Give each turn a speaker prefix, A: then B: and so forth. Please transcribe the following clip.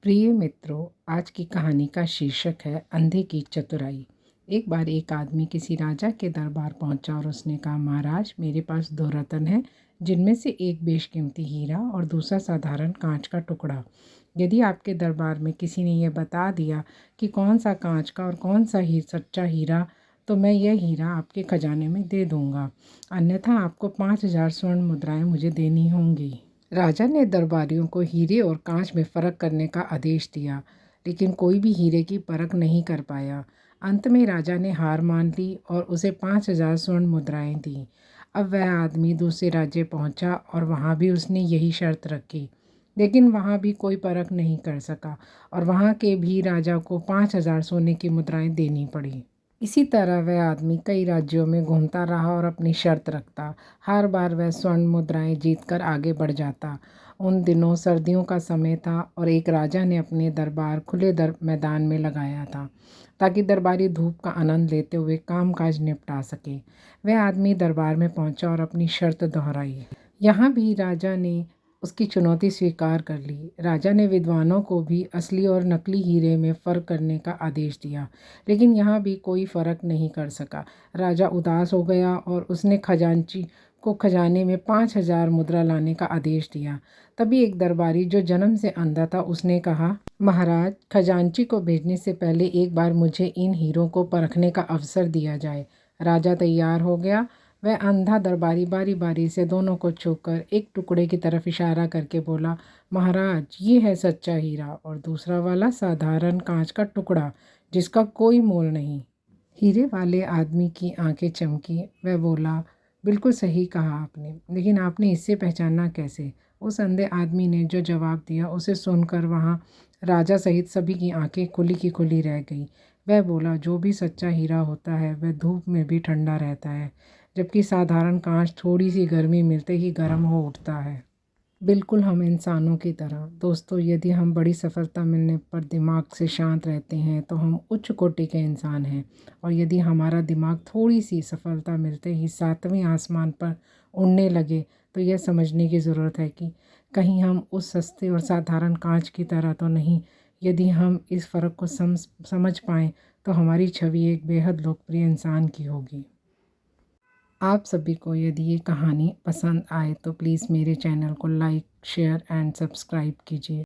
A: प्रिय मित्रों, आज की कहानी का शीर्षक है अंधे की चतुराई। एक बार एक आदमी किसी राजा के दरबार पहुंचा और उसने कहा, महाराज, मेरे पास 2 रत्न हैं, जिनमें से एक बेशकीमती हीरा और दूसरा साधारण कांच का टुकड़ा। यदि आपके दरबार में किसी ने यह बता दिया कि कौन सा कांच का और कौन सा सच्चा हीरा, तो मैं यह हीरा आपके खजाने में दे दूंगा, अन्यथा आपको 5,000 स्वर्ण मुद्राएं मुझे देनी होंगी। राजा ने दरबारियों को हीरे और कांच में फ़र्क करने का आदेश दिया, लेकिन कोई भी हीरे की परख नहीं कर पाया। अंत में राजा ने हार मान ली और उसे 5,000 स्वर्ण मुद्राएं दी। अब वह आदमी दूसरे राज्य पहुंचा और वहां भी उसने यही शर्त रखी, लेकिन वहां भी कोई परख नहीं कर सका और वहां के भी राजा को 5,000 सोने की मुद्राएं देनी पड़ी। इसी तरह वह आदमी कई राज्यों में घूमता रहा और अपनी शर्त रखता। हर बार वह स्वर्ण मुद्राएं जीतकर आगे बढ़ जाता। उन दिनों सर्दियों का समय था और एक राजा ने अपने दरबार खुले मैदान में लगाया था, ताकि दरबारी धूप का आनंद लेते हुए कामकाज निपटा सके। वह आदमी दरबार में पहुंचा और अपनी शर्त दोहराई। यहाँ भी राजा ने उसकी चुनौती स्वीकार कर ली। राजा ने विद्वानों को भी असली और नकली हीरे में फ़र्क करने का आदेश दिया, लेकिन यहाँ भी कोई फ़र्क नहीं कर सका। राजा उदास हो गया और उसने खजांची को खजाने में 5,000 मुद्रा लाने का आदेश दिया। तभी एक दरबारी जो जन्म से अंधा था, उसने कहा, महाराज, खजांची को भेजने से पहले एक बार मुझे इन हीरों को परखने का अवसर दिया जाए। राजा तैयार हो गया। वह अंधा दरबारी बारी बारी से दोनों को छूकर एक टुकड़े की तरफ इशारा करके बोला, महाराज, ये है सच्चा हीरा और दूसरा वाला साधारण कांच का टुकड़ा, जिसका कोई मोल नहीं। हीरे वाले आदमी की आंखें चमकी। वह बोला, बिल्कुल सही कहा आपने, लेकिन आपने इससे पहचानना कैसे? उस अंधे आदमी ने जो जवाब दिया, उसे सुनकर वहाँ राजा सहित सभी की आंखें खुली की खुली रह गई। वह बोला, जो भी सच्चा हीरा होता है वह धूप में भी ठंडा रहता है, जबकि साधारण कांच थोड़ी सी गर्मी मिलते ही गर्म हो उठता है। बिल्कुल हम इंसानों की तरह। दोस्तों, यदि हम बड़ी सफलता मिलने पर दिमाग से शांत रहते हैं तो हम उच्च कोटि के इंसान हैं, और यदि हमारा दिमाग थोड़ी सी सफलता मिलते ही 7वें आसमान पर उड़ने लगे, तो यह समझने की ज़रूरत है कि कहीं हम उस सस्ते और साधारण कांच की तरह तो नहीं। यदि हम इस फ़र्क को समझ पाएँ तो हमारी छवि एक बेहद लोकप्रिय इंसान की होगी। आप सभी को यदि ये कहानी पसंद आए तो प्लीज़ मेरे चैनल को लाइक, शेयर एंड सब्सक्राइब कीजिए।